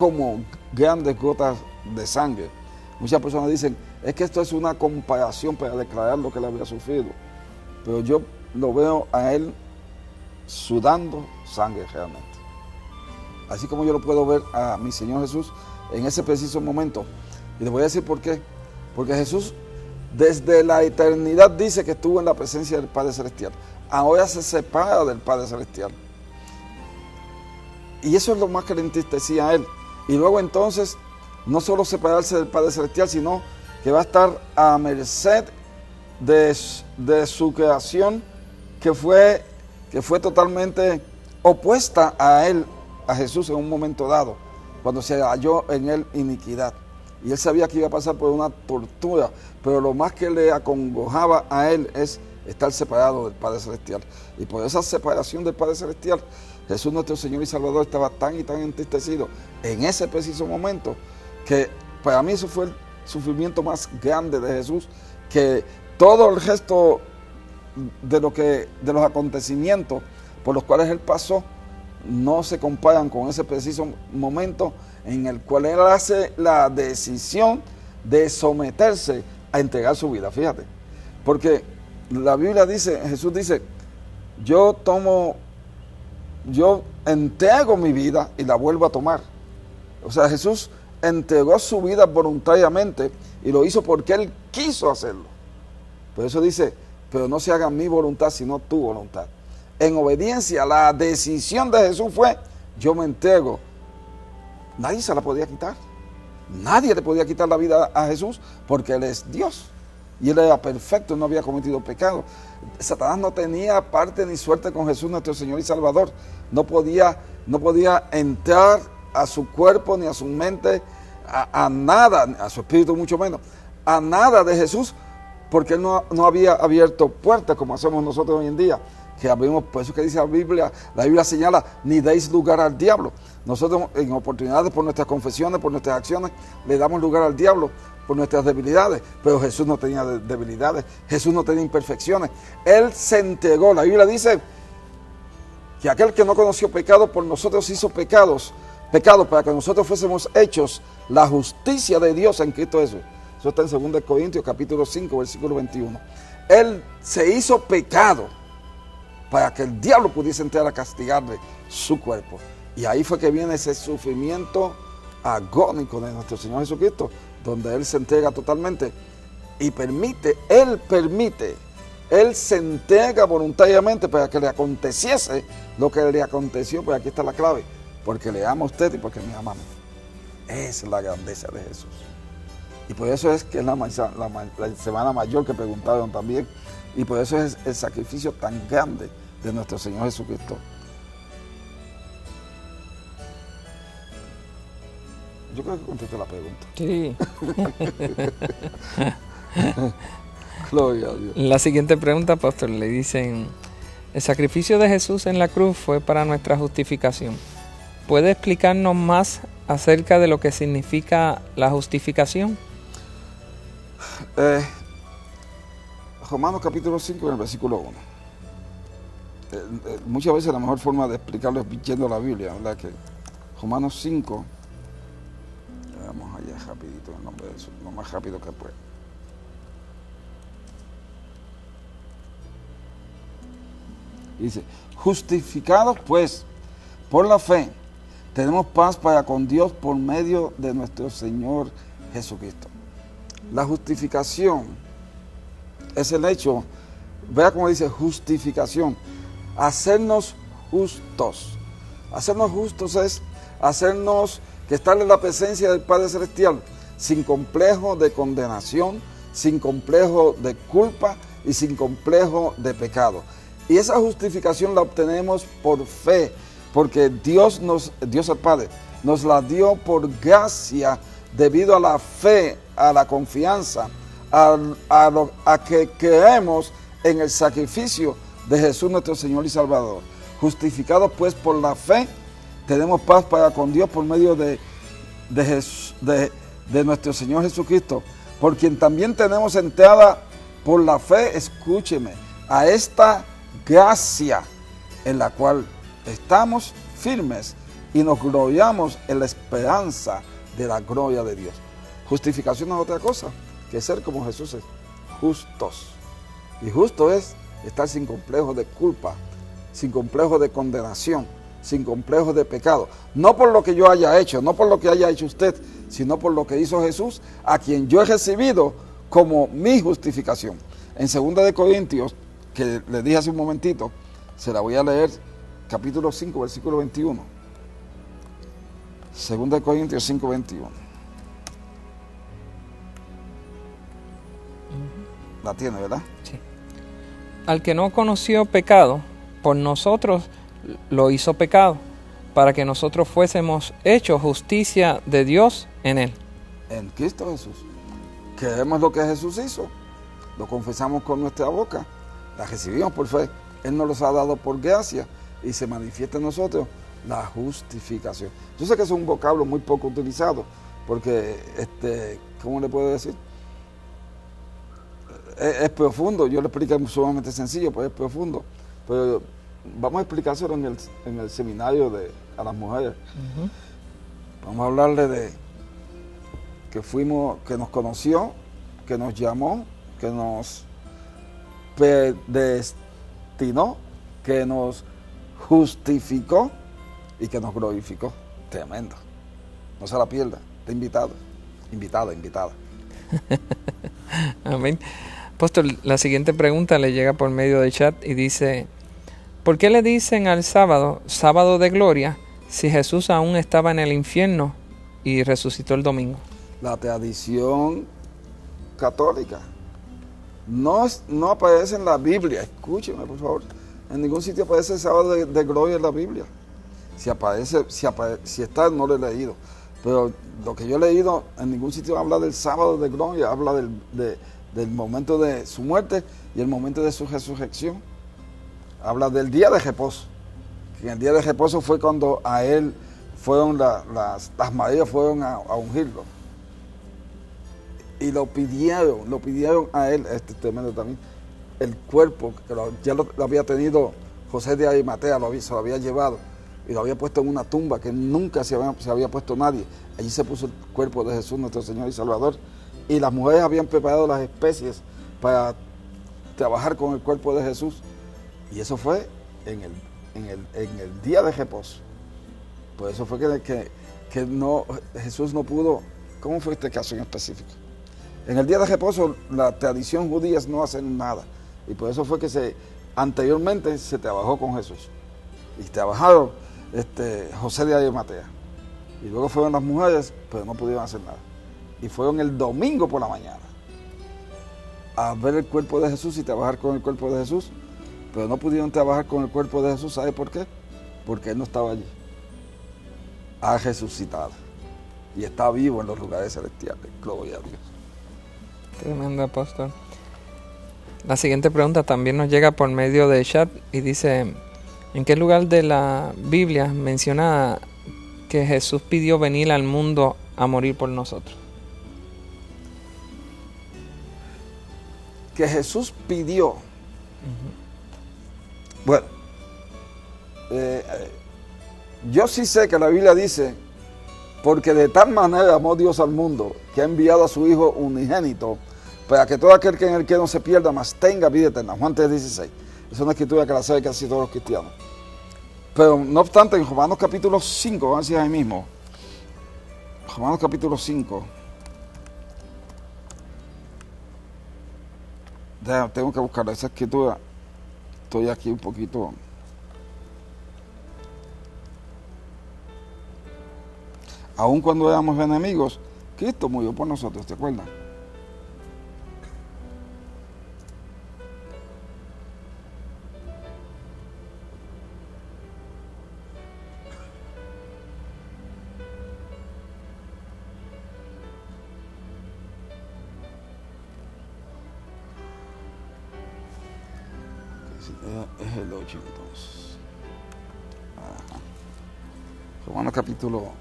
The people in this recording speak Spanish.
como grandes gotas de sangre. Muchas personas dicen, es que esto es una comparación para declarar lo que él había sufrido. Pero yo lo veo a él sudando sangre realmente. Así como yo lo puedo ver a mi Señor Jesús en ese preciso momento. Y les voy a decir por qué. Porque Jesús desde la eternidad dice que estuvo en la presencia del Padre Celestial. Ahora se separa del Padre Celestial. Y eso es lo más que le entristecía a él. Y luego entonces, no solo separarse del Padre Celestial, sino que va a estar a merced de su creación, que fue totalmente opuesta a él, a Jesús en un momento dado, cuando se halló en él iniquidad. Y él sabía que iba a pasar por una tortura, pero lo más que le acongojaba a él es estar separado del Padre Celestial. Y por esa separación del Padre Celestial, Jesús nuestro Señor y Salvador estaba tan y tan entristecido en ese preciso momento, que para mí eso fue el sufrimiento más grande de Jesús, que todo el resto de los acontecimientos por los cuales él pasó no se comparan con ese preciso momento en el cual él hace la decisión de someterse a entregar su vida. Fíjate, porque la Biblia dice, Jesús dice, yo entrego mi vida y la vuelvo a tomar. O sea, Jesús entregó su vida voluntariamente y lo hizo porque él quiso hacerlo. Por eso dice, pero no se haga mi voluntad sino tu voluntad. En obediencia, la decisión de Jesús fue, yo me entrego. Nadie se la podía quitar. Nadie le podía quitar la vida a Jesús porque él es Dios. Y él era perfecto, no había cometido pecado. Satanás no tenía parte ni suerte con Jesús nuestro Señor y Salvador. No podía entrar a su cuerpo ni a su mente, a nada, a su espíritu mucho menos, a nada de Jesús, porque él no había abierto puertas como hacemos nosotros hoy en día, que abrimos, por eso que dice la Biblia señala, ni deis lugar al diablo. Nosotros en oportunidades, por nuestras confesiones, por nuestras acciones, le damos lugar al diablo por nuestras debilidades, pero Jesús no tenía debilidades, Jesús no tenía imperfecciones, él se entregó. La Biblia dice que aquel que no conoció pecado por nosotros hizo pecado para que nosotros fuésemos hechos la justicia de Dios en Cristo Jesús. Eso está en 2 Corintios capítulo 5, versículo 21. Él se hizo pecado para que el diablo pudiese entrar a castigarle su cuerpo. Y ahí fue que viene ese sufrimiento agónico de nuestro Señor Jesucristo, donde Él se entrega totalmente y Él se entrega voluntariamente para que le aconteciese lo que le aconteció. Pues aquí está la clave, porque le ama a usted y porque me ama a mí. Esa es la grandeza de Jesús. Y por eso es que es la semana mayor que preguntaron también, y por eso es el sacrificio tan grande de nuestro Señor Jesucristo. Yo creo que contesté la pregunta. Sí. Gloria a Dios. La siguiente pregunta, pastor, le dicen, el sacrificio de Jesús en la cruz fue para nuestra justificación. ¿Puede explicarnos más acerca de lo que significa la justificación? Romanos capítulo 5, en el versículo 1. Muchas veces la mejor forma de explicarlo es leyendo la Biblia, ¿verdad? Que Romanos 5, vamos allá rapidito, en el nombre de Jesús, lo más rápido que pueda. Dice, justificados pues por la fe, tenemos paz para con Dios por medio de nuestro Señor Jesucristo. La justificación es el hecho, vea cómo dice justificación, hacernos justos. Hacernos justos es hacernos que estar en la presencia del Padre Celestial sin complejo de condenación, sin complejo de culpa y sin complejo de pecado. Y esa justificación la obtenemos por fe, porque Dios el Padre nos la dio por gracia debido a la fe, a la confianza, a que creemos en el sacrificio de Jesús nuestro Señor y Salvador. Justificados pues por la fe, tenemos paz para con Dios por medio de nuestro Señor Jesucristo, por quien también tenemos entrada por la fe, escúcheme, a esta gracia en la cual estamos firmes y nos gloriamos en la esperanza de la gloria de Dios. Justificación no es otra cosa que ser como Jesús es, justos. Y justo es estar sin complejo de culpa, sin complejo de condenación, sin complejo de pecado. No por lo que yo haya hecho, no por lo que haya hecho usted, sino por lo que hizo Jesús, a quien yo he recibido como mi justificación. En 2 de Corintios, que le dije hace un momentito, se la voy a leer, capítulo 5, versículo 21. 2 de Corintios 5, 21. La tiene, ¿verdad? Sí. Al que no conoció pecado, por nosotros lo hizo pecado, para que nosotros fuésemos hechos justicia de Dios en él. En Cristo Jesús. Creemos lo que Jesús hizo, lo confesamos con nuestra boca, la recibimos por fe, Él nos los ha dado por gracia y se manifiesta en nosotros la justificación. Yo sé que es un vocablo muy poco utilizado, porque, ¿cómo le puedo decir? Es profundo, yo lo explico sumamente sencillo, pues es profundo, pero vamos a explicárselo en el seminario a las mujeres. Vamos a hablarle de que nos conoció, que nos llamó, que nos predestinó, que nos justificó y que nos glorificó. Tremendo. No se la pierda. Está invitado. Invitada. Amén. Apóstol, la siguiente pregunta le llega por medio del chat y dice: ¿por qué le dicen al sábado, sábado de gloria, si Jesús aún estaba en el infierno y resucitó el domingo? La tradición católica no aparece en la Biblia. Escúcheme, por favor. En ningún sitio aparece el sábado de gloria en la Biblia. Si está, no lo he leído. Pero lo que yo he leído, en ningún sitio habla del sábado de gloria, habla del momento de su muerte y el momento de su resurrección. Habla del día de reposo. Que en el día de reposo fue cuando a él fueron las Marías fueron a ungirlo. Y lo pidieron a él, tremendo también, el cuerpo, que ya lo había tenido José de Arimatea, se lo había llevado y lo había puesto en una tumba que nunca se había puesto nadie. Allí se puso el cuerpo de Jesús, nuestro Señor y Salvador. Y las mujeres habían preparado las especies para trabajar con el cuerpo de Jesús. Y eso fue en el día de reposo. Por eso fue que Jesús no pudo. ¿Cómo fue este caso en específico? En el día de reposo, la tradición judía es no hacer nada. Y por eso fue que anteriormente se trabajó con Jesús. Y trabajaron José de Arimatea. Y luego fueron las mujeres, pero no pudieron hacer nada. Y fueron el domingo por la mañana a ver el cuerpo de Jesús y trabajar con el cuerpo de Jesús. Pero no pudieron trabajar con el cuerpo de Jesús. ¿Sabe por qué? Porque Él no estaba allí. Ha resucitado. Y está vivo en los lugares celestiales. Gloria a Dios. Tremendo, apóstol. La siguiente pregunta también nos llega por medio de chat y dice: ¿en qué lugar de la Biblia menciona que Jesús pidió venir al mundo a morir por nosotros? Que Jesús pidió. Bueno, yo sí sé que la Biblia dice: porque de tal manera amó Dios al mundo, que ha enviado a su Hijo unigénito, para que todo aquel que en él que no se pierda, mas tenga vida eterna. Juan 3:16. Es una escritura que la saben casi todos los cristianos. Pero no obstante, en Romanos capítulo 5, vamos a decir ahí mismo. Romanos capítulo 5. Tengo que buscar esa escritura. Estoy aquí un poquito. Aun cuando éramos enemigos, Cristo murió por nosotros, ¿te acuerdas? Es el 8 entonces. Ajá. Romanos capítulo